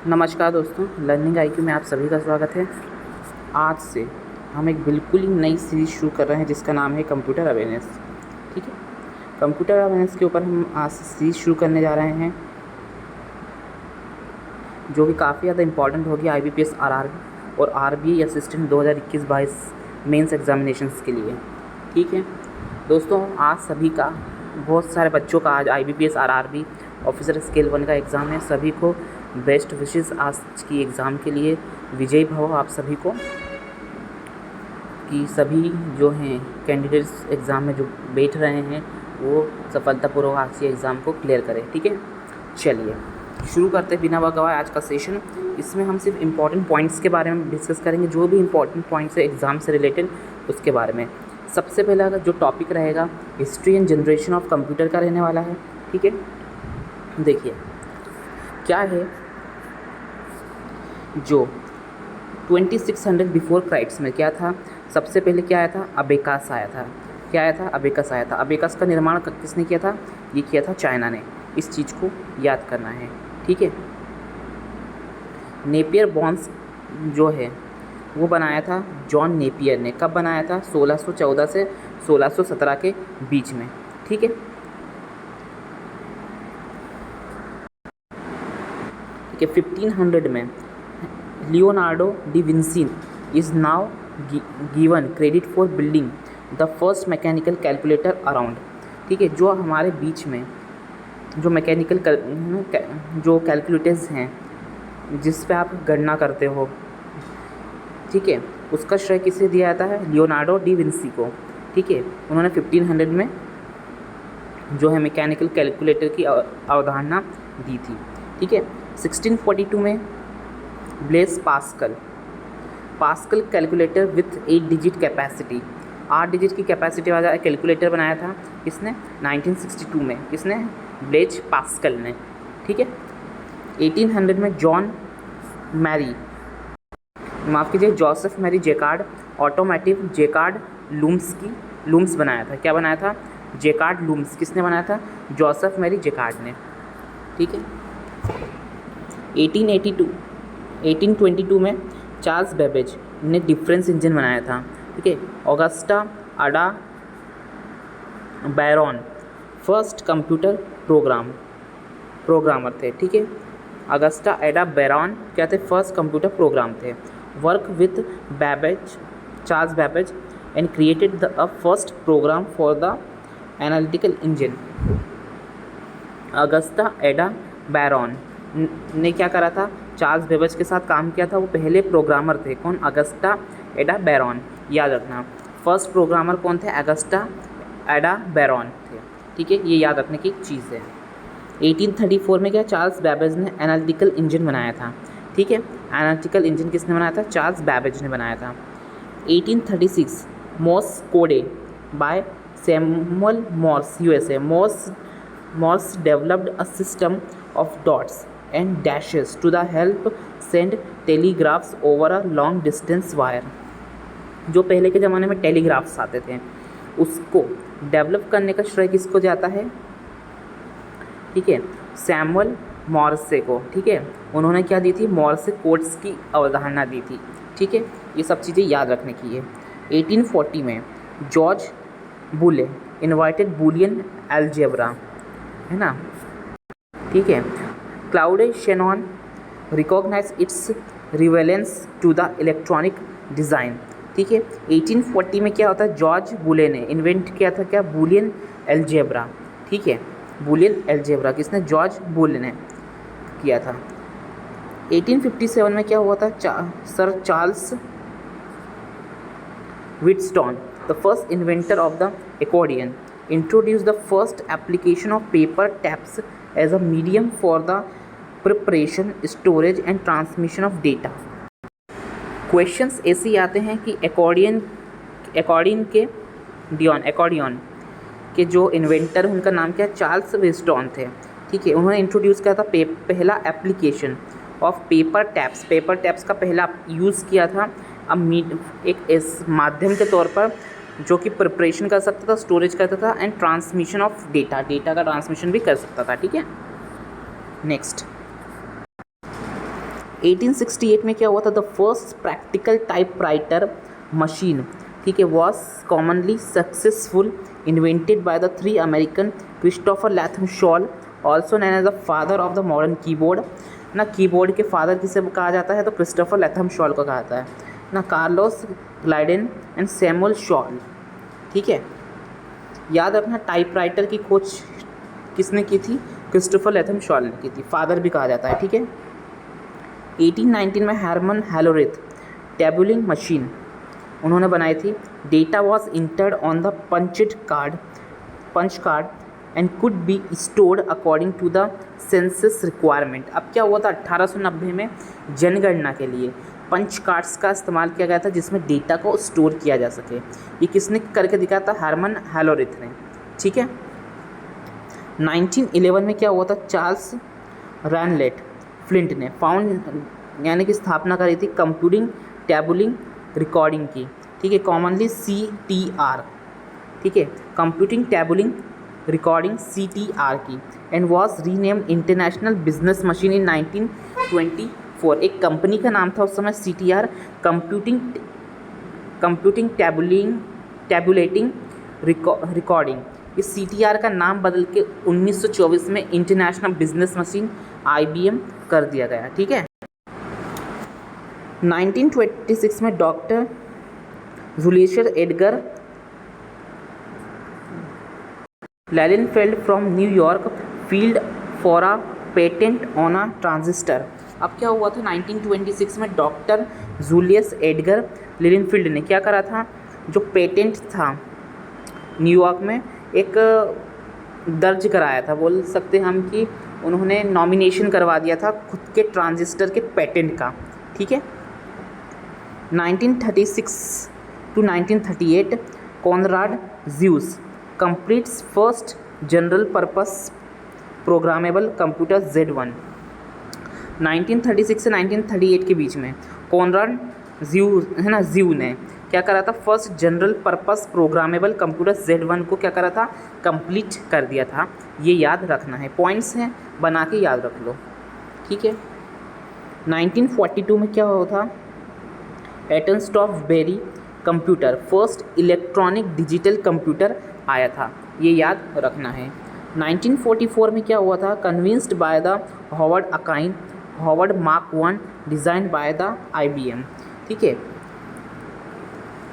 नमस्कार दोस्तों, learning IQ में आप सभी का स्वागत है। आज से हम एक बिल्कुल ही नई सीरीज़ शुरू कर रहे हैं जिसका नाम है कंप्यूटर अवेयरनेस। ठीक है, कंप्यूटर अवेयरनेस के ऊपर हम आज से सीरीज़ शुरू करने जा रहे हैं जो कि काफ़ी ज़्यादा इंपॉर्टेंट होगी IBPS RRB और RBI असिस्टेंट 2021-22 मेंस एग्जामिनेशंस के लिए। ठीक है दोस्तों, आज सभी का, बहुत सारे बच्चों का आज IBPS RRB ऑफिसर स्केल 1 का एग्ज़ाम है। सभी को बेस्ट विशेस आज की एग्ज़ाम के लिए। विजयी भव आप सभी को, कि सभी जो हैं कैंडिडेट्स एग्ज़ाम में जो बैठ रहे हैं वो सफलतापूर्वक आज की एग्ज़ाम को क्लियर करें। ठीक है, चलिए शुरू करते हैं बिना वक्त गवाए आज का सेशन। इसमें हम सिर्फ इम्पॉर्टेंट पॉइंट्स के बारे में डिस्कस करेंगे, जो भी इम्पॉर्टेंट पॉइंट्स है एग्ज़ाम से रिलेटेड उसके बारे में। सबसे पहला जो टॉपिक रहेगा history and generation of computer का रहने वाला है। ठीक है, देखिए क्या है, जो 2600 बिफोर क्राइस्ट में क्या था, सबसे पहले क्या आया था, अबेकास आया था। क्या आया था, अबेकस आया था। अबेकस का निर्माण किसने किया था, ये किया था चाइना ने। इस चीज़ को याद करना है। ठीक है, नेपियर बॉन्स जो है वो बनाया था जॉन नेपियर ने। कब बनाया था, 1614 से 1617 के बीच में। ठीक है, 1500 में Leonardo D Vinci is now given credit for building the first mechanical calculator around. ठीक है, जो हमारे बीच में जो मैकेनिकल जो कैलकुलेटर्स हैं जिस पे आप गणना करते हो, ठीक है, उसका श्रेय किसे दिया जाता है, लियोनार्डो डी विंसी को। ठीक है, उन्होंने 1500 में जो है मैकेनिकल कैलकुलेटर की अवधारणा दी थी। ठीक है, 1642 में Blaise Pascal calculator with 8 digit capacity, 8 digit की कैपेसिटी वाला कैलकुलेटर बनाया था। किसने, 1962 में। किसने, ब्लेज पास्कल ने। ठीक है, 1800 में Joseph Marie Jacquard automotive Jacquard looms बनाया था। क्या बनाया था, जेकार्ड लूम्स। किसने बनाया था, जोसेफ मैरी जेकार्ड ने। ठीक है, 1822 में चार्ल्स बेबेज ने डिफरेंस इंजन बनाया था। ठीक है, Augusta Ada Byron first computer programmer थे। ठीक है, ऑगस्टा एडा बैरॉन क्या थे, फर्स्ट कंप्यूटर प्रोग्राम थे। Work with Charles Babbage and created the first program for the analytical engine. Augusta Ada Byron ने क्या करा था, चार्ल्स बेबेज के साथ काम किया था। वो पहले प्रोग्रामर थे। कौन, ऑगस्टा एडा बैरॉन। याद रखना, फर्स्ट प्रोग्रामर कौन थे, ऑगस्टा एडा बैरॉन थे। ठीक है, ये याद रखने की चीज़ है। 1834 में क्या, चार्ल्स बेबेज ने एनालिटिकल इंजन बनाया था। ठीक है, एनालिटिकल इंजन किसने बनाया था, चार्ल्स बेबेज ने बनाया था। 1836 Morse code by Samuel Morse USA। Morse developed a system of dots and dashes to the help send telegraphs over a long distance wire. जो पहले के ज़माने में टेलीग्राफ्स आते थे, उसको डेवलप करने का श्रेय किसको जाता है, ठीक है, सैमुअल मॉर्से को। ठीक है, उन्होंने क्या दी थी, मॉर्से कोड्स की अवधारणा दी थी। ठीक है, ये सब चीज़ें याद रखने की है। 1840 में जॉर्ज बुले इन्वाइटेड बुलियन अलजेब्रा, है ना। ठीक है, Claude Shannon recognize its relevance to the electronic design. ठीक है, 1840 में क्या होता है, जॉर्ज बुले ने इन्वेंट किया था क्या, बुलियन अलजेब्रा। ठीक है, बुलियन अलजेब्रा किसने, जॉर्ज बुले ने किया था। 1857 में क्या हुआ था, sir Charles Wheatstone the first inventor of the accordion introduced the first application of paper taps as a medium for the preparation, storage and transmission of data। Questions ऐसे आते हैं कि एकॉर्डियन के जो इन्वेंटर उनका नाम क्या है, चार्ल्स व्हिटस्टोन थे। ठीक है, उन्होंने इंट्रोड्यूस किया था पहला एप्लीकेशन ऑफ पेपर टैप्स का पहला यूज़ किया था एक इस माध्यम के तौर पर जो कि प्रिपरेशन कर सकता था, स्टोरेज करता था एंड ट्रांसमिशन ऑफ डेटा का ट्रांसमिशन भी कर सकता था। ठीक है, नेक्स्ट 1868 में क्या हुआ था, the first practical typewriter machine, ठीक है, was commonly successful invented by the 3 American, Christopher Latham Sholes, also known as the father of the modern keyboard ना। कीबोर्ड के फादर किसे कहा जाता है, तो क्रिस्टोफर लैथम शॉल को कहा जाता है ना। कार्लोस ग्लाइडेन एंड सैमुअल शॉल, ठीक है। याद रखना टाइपराइटर की खोज किसने की थी, क्रिस्टोफर लैथम शॉल ने की थी, फादर भी कहा जाता है, ठीक है। 1819 में हरमन हेलोरेथ टैबुलिंग मशीन उन्होंने बनाई थी। Data was entered on the punch card and could be stored according to the census requirement. अब क्या हुआ था, 1890 में जनगणना के लिए पंच कार्ड्स का इस्तेमाल किया गया था, जिसमें डेटा को स्टोर किया जा सके। ये किसने करके दिखाया था, हरमन हेलोरेथ ने, ठीक है। 1911 में क्या हुआ था, चार्ल्स रैनलेट फ्लिंट ने फाउंड यानी कि स्थापना करी थी कंप्यूटिंग टैबुलिंग रिकॉर्डिंग की, ठीक है, कॉमनली CTR, ठीक है, कंप्यूटिंग टैबुलिंग रिकॉर्डिंग CTR की, and was rename international business machine in 1924। एक कंपनी का नाम था उस समय CTR, कंप्यूटिंग टैबुलेटिंग रिकॉर्डिंग। इस CTR का नाम बदल के 1924 में इंटरनेशनल बिजनेस मशीन IBM कर दिया गया, ठीक है। 1926 में doctor Julius Edgar Lilienfeld from New York field for a patent on a transistor. अब क्या हुआ था, 1926 में डॉक्टर जूलियस एडगर लैलिनफील्ड ने क्या करा था, जो पेटेंट था न्यूयॉर्क में एक दर्ज कराया था, बोल सकते हैं हम कि उन्होंने नॉमिनेशन करवा दिया था खुद के ट्रांजिस्टर के पेटेंट का, ठीक है। 1936 to 1938 Conrad Zeus completes first general purpose programmable computer Z1। 1936 से 1938 के बीच में कॉनराड ज़्यू ने क्या करा था, first general purpose programmable computer Z1 को क्या करा था, कंप्लीट कर दिया था। ये याद रखना है, पॉइंट्स हैं बना के याद रख लो, ठीक है। 1942 में क्या हुआ था, Atanasoff Berry computer first electronic digital computer आया था, ये याद रखना है। 1944 में क्या हुआ था, convinced by the Howard mark 1 design by the IBM, ठीक है।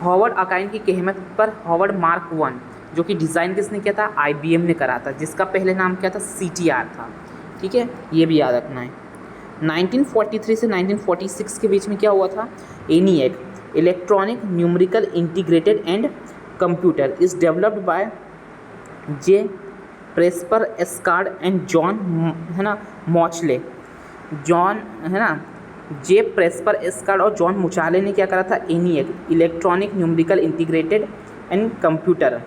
हॉवर्ड अकाइन की कहमत पर हॉवर्ड मार्क 1 जो कि डिज़ाइन किसने किया था, IBM ने करा था, जिसका पहले नाम क्या था, CTR था, ठीक है, ये भी याद रखना है। 1943 से 1946 के बीच में क्या हुआ था, ENIAC electronic numerical integrated and computer is developed by J Presper Eckert and John है ना मॉचले। जॉन है ना J प्रेस्पर एस्कार्ड और जॉन मुचाले ने क्या करा था, ENIAC electronic numerical integrated and computer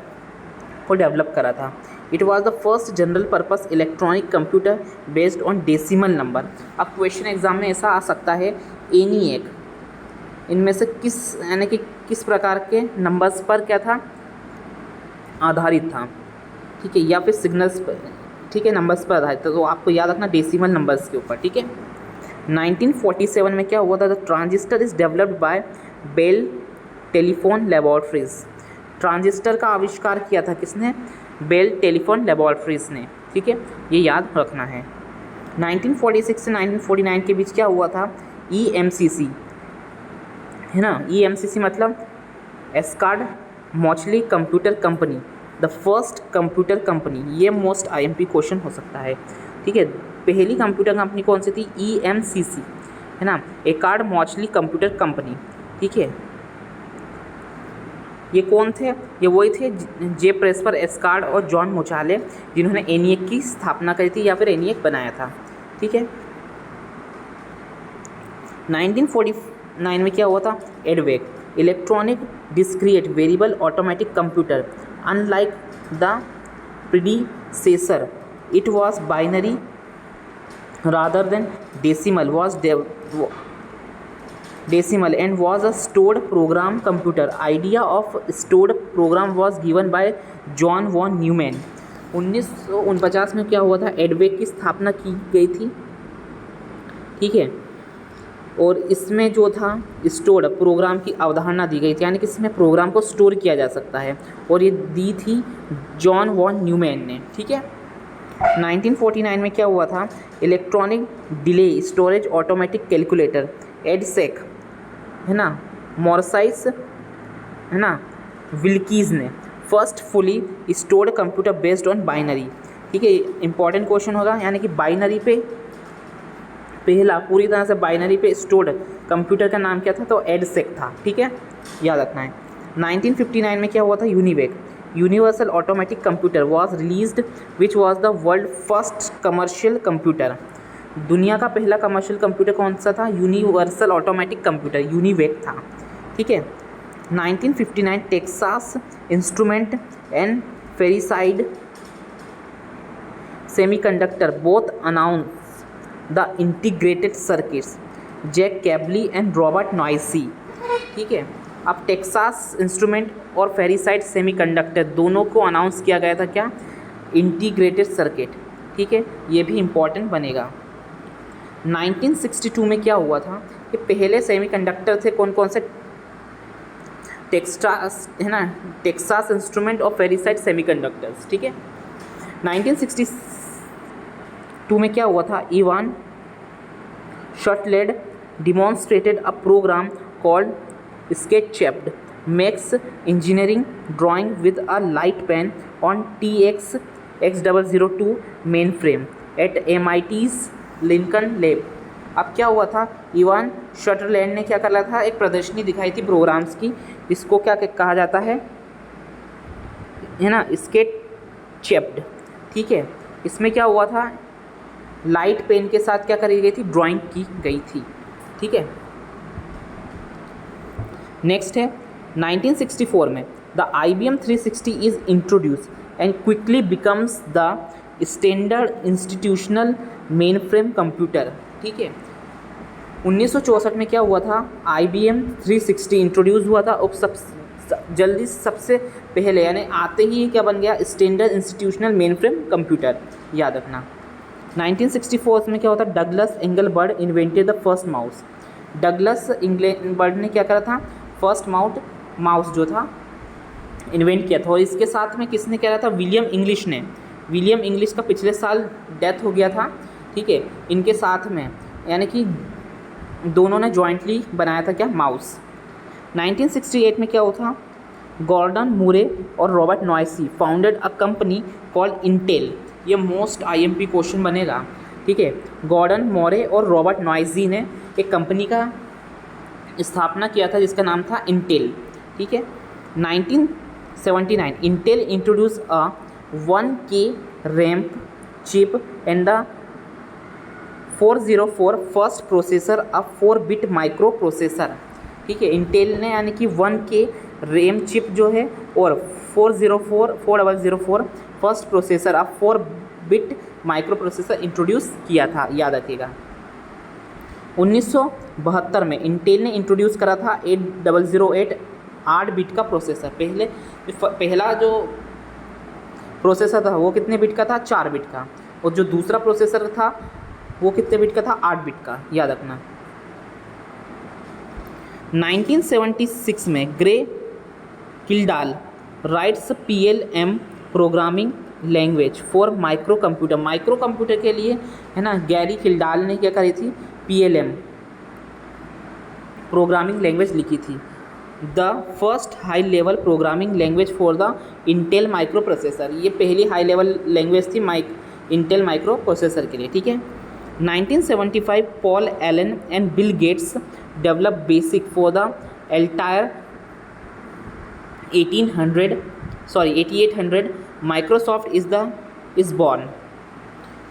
को डेवलप करा था। It was the first general purpose electronic computer based on decimal number. अब क्वेश्चन एग्जाम में ऐसा आ सकता है, ENIAC इनमें से किस यानी कि किस प्रकार के नंबर्स पर क्या था, आधारित था, ठीक है, या फिर सिग्नल्स पर, ठीक है, नंबर्स पर आधारित था, तो आपको याद रखना डेसिमल नंबर्स के ऊपर, ठीक है। 1947 में क्या हुआ था, the transistor is developed by Bell Telephone Laboratories. Transistor का आविष्कार किया था किसने, बेल टेलीफोन लेबोरेटरीज ने, ठीक है, ये याद रखना है। 1946 से 1949 के बीच क्या हुआ था, EMCC है ना, EMCC मतलब Eckert Mauchly computer company, the first computer company. ये मोस्ट IMP क्वेश्चन हो सकता है, ठीक है। पहली कंप्यूटर कंपनी कौन सी थी, EMCC है ना, एस्कार्ड मॉचली कंप्यूटर कंपनी, ठीक है। ये कौन थे, ये वही थे J प्रेस्पर एस्कार्ड और जॉन मुचाले, जिन्होंने ENIAC की स्थापना करी थी या फिर ENIAC बनाया था, ठीक है। 1949 में क्या हुआ था, EDVAC electronic discrete variable automatic computer. Unlike the predecessor it was binary rather than decimal and was a stored program computer. Idea of stored program was given by John von Neumann. 1949 में क्या हुआ था, EDVAC की स्थापना की गई थी, ठीक है। और इसमें जो था स्टोर्ड प्रोग्राम की अवधारणा दी गई थी, यानी कि इसमें प्रोग्राम को स्टोर किया जा सकता है, और ये दी थी जॉन वॉन न्यूमैन ने। ठीक है। 1949 में क्या हुआ था, electronic delay storage automatic calculator EDSAC, है ना, मॉर्साइस, है ना, विल्कीज ने first fully stored computer based on binary. ठीक है, इंपॉर्टेंट क्वेश्चन होगा, यानी कि बाइनरी पे पहला पूरी तरह से बाइनरी पे स्टोर्ड कंप्यूटर का नाम क्या था, तो एडसेक था। ठीक है, याद रखना है। 1959 में क्या हुआ था, UNIVAC universal automatic computer was released which was the world first commercial computer. दुनिया का पहला कमर्शियल कंप्यूटर कौन सा था, यूनिवर्सल ऑटोमेटिक कंप्यूटर यूनिवेक था। ठीक है। 1959 Texas instrument and Fairchild semiconductor both announce the integrated circuits Jack कैबली एंड रॉबर्ट नॉइसी। ठीक है। अब टेक्सास इंस्ट्रूमेंट और फेरिसाइड सेमीकंडक्टर दोनों को अनाउंस किया गया था क्या, इंटीग्रेटेड सर्किट। ठीक है, ये भी इम्पॉर्टेंट बनेगा। 1962 में क्या हुआ था कि पहले सेमीकंडक्टर थे कौन कौन से, टेक्सास, है ना, टेक्सास इंस्ट्रूमेंट और फेरिसाइड सेमीकंडक्टर्स। ठीक है। 1962 में क्या हुआ था, Ivan Sutherland demonstrated a program called SketchUp makes engineering drawing with a light pen on TX X002 mainframe at MIT's Lincoln Lab। अब क्या हुआ था, इवान शटरलैंड ने क्या करा था, एक प्रदर्शनी दिखाई थी प्रोग्राम्स की, इसको क्या कहा जाता है ना, SketchUp। ठीक है, इसमें क्या हुआ था, लाइट पेन के साथ क्या करी गई थी, ड्राइंग की गई थी। ठीक है। नेक्स्ट है 1964 में the IBM 360 is introduce and quickly becomes the standard institutional main frame computer. ठीक है। 1964 में क्या हुआ था, IBM 360 इंट्रोड्यूस हुआ था और जल्दी सबसे पहले यानी आते ही क्या बन गया, standard institutional main frame computer. याद रखना। 1964 में क्या होता, Douglas Engelbart invented the first mouse. Douglas Engelbart ने क्या करा था, फर्स्ट माउस जो था इन्वेंट किया था, और इसके साथ में किसने करा था, विलियम इंग्लिश ने। विलियम इंग्लिश का पिछले साल डेथ हो गया था। ठीक है, इनके साथ में यानी कि दोनों ने जॉइंटली बनाया था क्या, माउस। 1968 में क्या हुआ था, गॉर्डन मूरे और Robert noisy founded a company called Intel. ये मोस्ट IMP क्वेश्चन बनेगा। ठीक है, गॉर्डन मोरे और रॉबर्ट नॉइसी ने एक कंपनी का स्थापना किया था जिसका नाम था इंटेल। ठीक है। 1979 Intel introduce a 1K RAM chip and the 404 first processor a 4-बिट माइक्रो प्रोसेसर। ठीक है, इंटेल ने यानी कि 1K रैम चिप जो है और 4004 फर्स्ट प्रोसेसर अ 4-बिट माइक्रो प्रोसेसर इंट्रोड्यूस किया था। याद रखिएगा। 1972 में इंटेल ने इंट्रोड्यूस करा था 8008 8-बिट का प्रोसेसर। पहला जो प्रोसेसर था वो कितने बिट का था, 4 बिट का, और जो दूसरा प्रोसेसर था वो कितने बिट का था, 8 बिट का। याद रखना। 1976 में Gary Kildall writes PLM programming language for micro computer के लिए, है ना, गैरी किल्डाल ने क्या करी थी, PLM प्रोग्रामिंग लैंग्वेज लिखी थी। The first high level programming language for the Intel micro processor. ये पहली हाई लेवल लैंग्वेज थी इंटेल माइक्रो प्रोसेसर के लिए। ठीक है। 1975 Paul Allen and Bill Gates develop BASIC for the Altair 8800 Microsoft is born.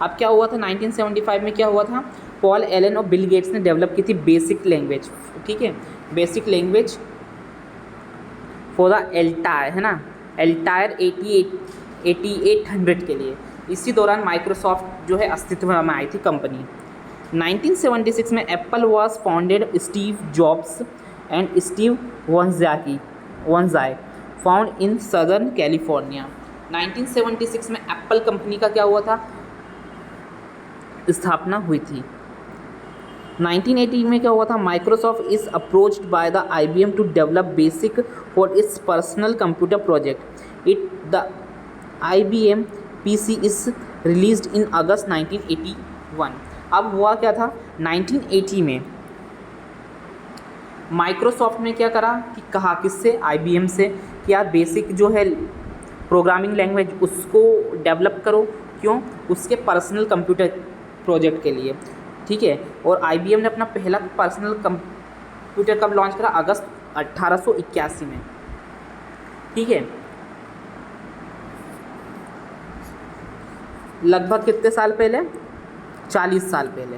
अब क्या हुआ था, 1975 में क्या हुआ था, पॉल एलन और बिल गेट्स ने डेवलप की थी बेसिक लैंग्वेज। ठीक है, बेसिक लैंग्वेज फॉर द एल्टायर, है ना, एल्टायर 8800 के लिए। इसी दौरान माइक्रोसॉफ्ट जो है अस्तित्व में आई थी कंपनी। 1976 में Apple was founded Steve Jobs and Steve वंजाई फाउंड इन सदर्न कैलिफोर्निया। 1976 में एप्पल कंपनी का क्या हुआ था, स्थापना हुई थी। 1980 में क्या हुआ था, Microsoft is approached by the IBM to develop BASIC for its personal computer project. It the IBM PC is released in August 1981। अब हुआ क्या था, 1980 में माइक्रोसॉफ्ट ने क्या करा कि कहा किससे, IBM से कि यार बेसिक जो है प्रोग्रामिंग लैंग्वेज उसको डेवलप करो। क्यों, उसके पर्सनल कंप्यूटर प्रोजेक्ट के लिए, ठीक है। और IBM ने अपना पहला पर्सनल कंप्यूटर कब लॉन्च करा, अगस्त 1881 में, ठीक है। लगभग कितने साल पहले, 40 साल पहले,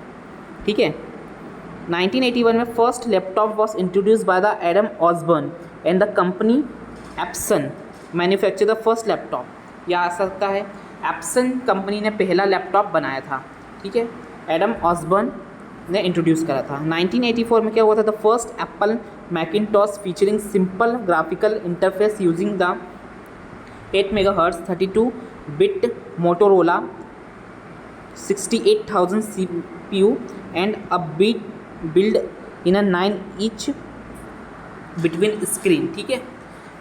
ठीक है। 1981 में first laptop was introduce by the Adam Osborne and the company Epson manufacture the first laptop. यह आ सकता है, एप्सन कंपनी ने पहला लैपटॉप बनाया था, ठीक है। एडम ऑसबर्न ने इंट्रोड्यूस करा था। 1984 में क्या हुआ था, the first Apple Macintosh featuring simple graphical interface using the 8 MHz 32 bit Motorola 68,000 CPU and a bit build in a 9 inch between screen, ठीक है।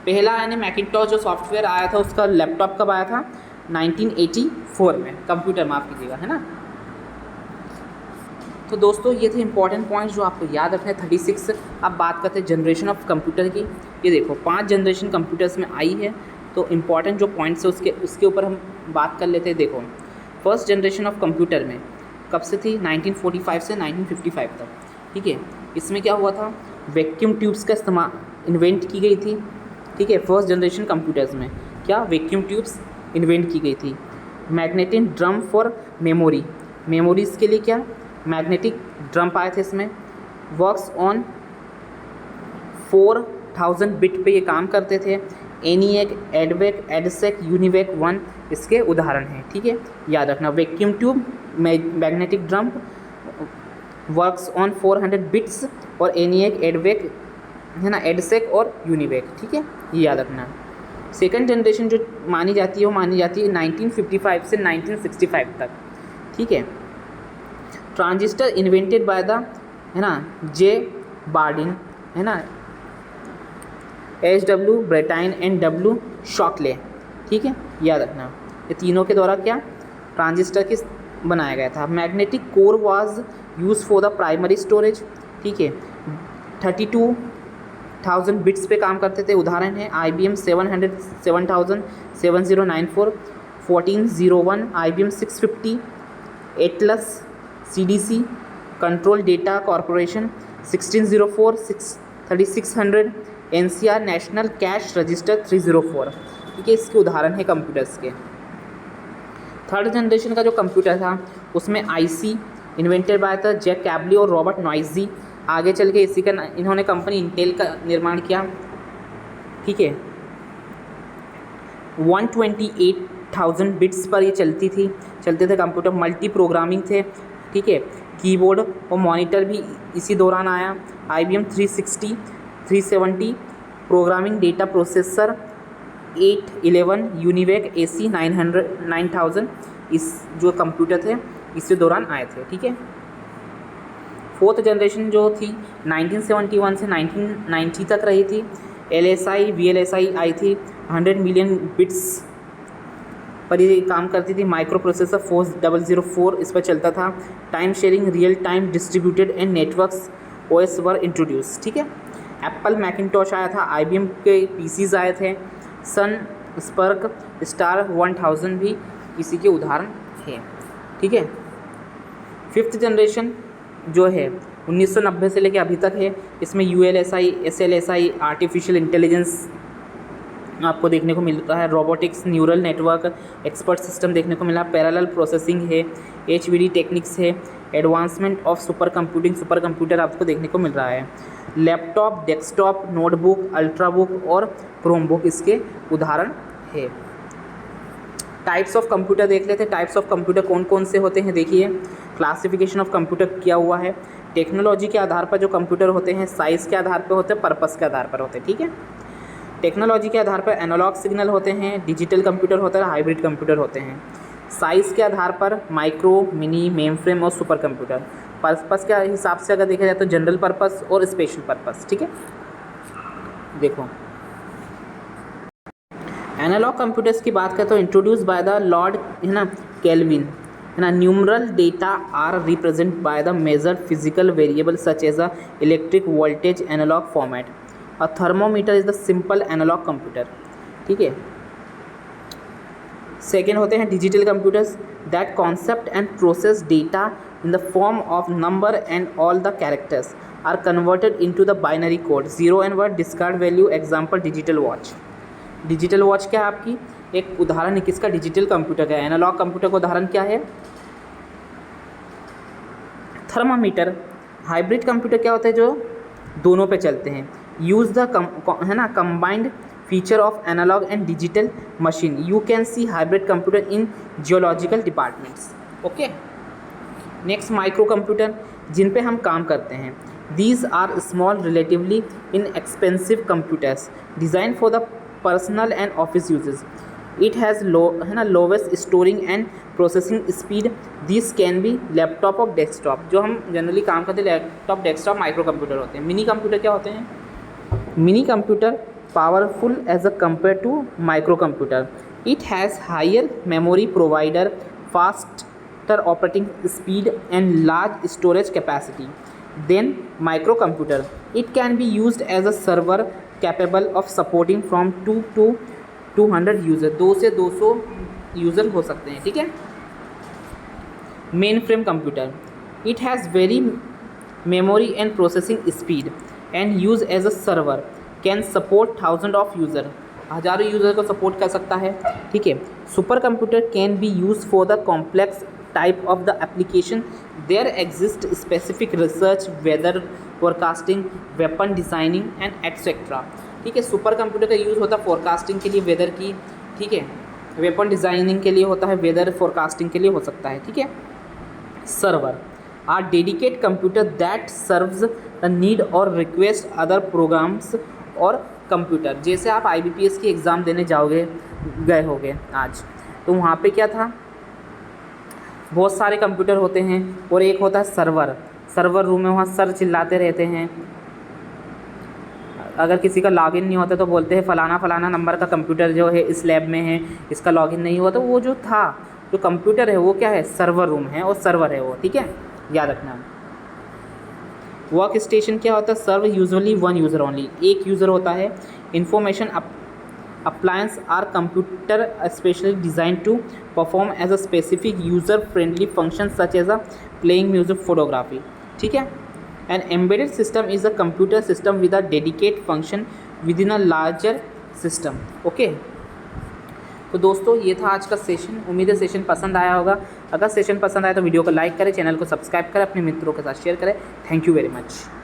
पहला यानी मैकिनटॉश जो सॉफ्टवेयर आया था उसका लैपटॉप कब आया था, 1984 में, कंप्यूटर माफ़ कीजिएगा, है ना। तो दोस्तों ये थे इंपॉर्टेंट पॉइंट्स जो आपको याद रखने 36। अब बात करते हैं जनरेशन ऑफ कंप्यूटर की। ये देखो 5 जनरेशन कंप्यूटर्स में आई है, तो इम्पॉर्टेंट जो पॉइंट्स है उसके ऊपर हम बात कर लेते हैं। देखो फर्स्ट जनरेशन ऑफ कंप्यूटर में कब से थी, 1945 से 1955 तक, ठीक है। इसमें क्या हुआ था, वैक्यूम ट्यूब्स का इस्तेमाल इन्वेंट की गई थी, ठीक है। फर्स्ट जनरेशन कंप्यूटर्स में क्या वैक्यूम ट्यूब्स इन्वेंट की गई थी। Magnetic drum for memory, memories के लिए क्या मैग्नेटिक ड्रम पाए थे इसमें। वर्क्स ऑन 4000 बिट पे ये काम करते थे। ENIAC, एडवेक, एडसेक, यूनिवेक 1 इसके उदाहरण हैं, ठीक है। याद रखना vacuum tube, magnetic drum, works on 400 bits, और ENIAC, एडवेक, है ना, एडसेक और यूनिवेक, ठीक है, ये याद रखना। सेकंड जनरेशन जो मानी जाती है वो मानी जाती है 1955 से 1965 तक, ठीक है। ट्रांजिस्टर इन्वेंटेड बाय द, है ना, जे बार्डिन, है ना, HW ब्रेटाइन एंड W शॉकले, ठीक है, याद रखना। ये तीनों के द्वारा क्या ट्रांजिस्टर किस बनाया गया था। Magnetic core was use for the primary storage, ठीक है। 32,000 बिट्स पे काम करते थे, उदाहरण है IBM 700 7000 7094 1401, IBM 650, Atlas, CDC, control data corporation 1604 3600, NCR national cash register 304, ठीक है, इसके उदाहरण है कंप्यूटर्स के। थर्ड जनरेशन का जो कंप्यूटर था उसमें IC इन्वेंटेड बाय था जैक कैबली और रॉबर्ट नॉइजी। आगे चल के इसी का इन्होंने कंपनी इंटेल का निर्माण किया, ठीक है। 128,000 बिट्स पर ये चलते थे कंप्यूटर, मल्टी प्रोग्रामिंग थे, ठीक है। कीबोर्ड और मॉनिटर भी इसी दौरान आया। IBM 360 370 programming data processor 811, UNIVAC AC 9000 इस जो कंप्यूटर थे इसी दौरान आए थे, ठीक है। फोर्थ जनरेशन जो थी 1971 से 1990 तक रही थी। LSI VLSI आई थी, 100 मिलियन बिट्स पर ये काम करती थी। माइक्रो प्रोसेसर 4004 इस पर चलता था। Time sharing, real time distributed and networks OS were introduce, ठीक है। एप्पल मैकिनटॉश आया था, IBM के PCs आए थे। सन स्पर्क स्टार 1000 भी इसी के उदाहरण हैं, ठीक है। फिफ्थ जनरेशन जो है 1990 से लेकर अभी तक है। इसमें ULSI SLSI आर्टिफिशियल इंटेलिजेंस आपको देखने को मिलता है। Robotics, neural network, expert system देखने को मिला। पैरेलल प्रोसेसिंग है, HVD टेक्निक्स है। एडवांसमेंट ऑफ सुपर कंप्यूटर आपको देखने को मिल रहा है। लैपटॉप, डेस्कटॉप, नोटबुक, अल्ट्राबुक और क्रोमबुक इसके उदाहरण है। टाइप्स ऑफ कंप्यूटर देख लेते हैं। टाइप्स ऑफ कंप्यूटर कौन कौन से होते हैं, देखिए। क्लासिफिकेशन ऑफ कंप्यूटर किया हुआ है। टेक्नोलॉजी के आधार पर जो कंप्यूटर होते हैं, साइज़ के आधार पर होते हैं, पर्पस के आधार पर होते हैं, ठीक है। टेक्नोलॉजी के आधार पर एनालॉग सिग्नल होते हैं, डिजिटल कंप्यूटर होता है, हाइब्रिड कंप्यूटर होते हैं। साइज़ के आधार पर माइक्रो, मिनी, मेन फ्रेम और सुपर कंप्यूटर। पर्पस के हिसाब से अगर देखा जाए तो जनरल पर्पस और स्पेशल पर्पस, ठीक है। देखो एनालॉग कंप्यूटर्स की बात करें तो इंट्रोड्यूस बाय द लॉर्ड है ना केल्विन, है ना। Numeral data are represent by the measured physical variable such as a electric voltage analogue format. A thermometer is the simple analogue computer, ठीक है। सेकेंड होते हैं digital computers that concept and process data in the form of number and all the characters are converted into the binary code 0 and 1 discard value. Example digital watch. Digital watch क्या है आपकी एक उदाहरण है किसका, digital computer का। Analogue computer का उदाहरण क्या है, थर्मामीटर। हाइब्रिड कंप्यूटर क्या होता है, जो दोनों पे चलते हैं। यूज़ द है ना combined feature of analog and digital machine. You can see hybrid computer in geological departments, okay. Next micro computer जिन पे हम काम करते हैं। These are small relatively inexpensive computers design for the personal and office uses. It has low है ना lowest storing and processing speed. This can be laptop और desktop. जो हम जनरली काम करते हैं लैपटॉप डेस्कटॉप माइक्रो कंप्यूटर होते हैं। मिनी कंप्यूटर क्या होते हैं, mini computer powerful as a compared to microcomputer. It has higher memory provider, faster operating speed and large storage capacity than microcomputer. It can be used as a server capable of supporting from 2 to 200 user. 2 से 200 user हो सकते हैं, ठीक है। Mainframe computer it has very memory and processing speed and use as a server can support 1000 of user. हज़ारों user को support कर सकता है, ठीक है। Supercomputer can be use for the complex type of the application. There exist specific research weather forecasting weapon designing and etcetera, ठीक है। Super computer का यूज़ होता है फोरकास्टिंग के लिए वेदर की, ठीक है। वेपन डिज़ाइनिंग के लिए होता है, वेदर फोरकास्टिंग के लिए हो सकता है, ठीक है। Server are dedicate computer that serves the need और रिक्वेस्ट अदर प्रोग्राम्स और कंप्यूटर। जैसे आप IBPS की एग्ज़ाम देने गए होगे आज, तो वहाँ पे क्या था, बहुत सारे कंप्यूटर होते हैं और एक होता है सर्वर रूम में, वहाँ सर चिल्लाते रहते हैं। अगर किसी का लॉगिन नहीं होता तो बोलते हैं फ़लाना फ़लाना नंबर का कंप्यूटर जो है इस लैब में है, इसका लॉगिन नहीं हुआ। तो वो जो था जो कंप्यूटर है वो क्या है, सर्वर रूम है और सर्वर है वो, ठीक है, याद रखना। वर्क स्टेशन क्या होता है, सर्व यूजुअली 1 यूज़र ओनली, एक यूज़र होता है। Information appliance are computer specially design to perform as a specific user friendly function such as a playing music photography, ठीक है। An embedded system is a computer system with a dedicate function within a larger system, okay. तो दोस्तों ये था आज का session. उम्मीद है सेशन पसंद आया होगा। अगर सेशन पसंद आया तो वीडियो को लाइक करें, चैनल को सब्सक्राइब करें, अपने मित्रों के साथ शेयर करें। Thank you very much.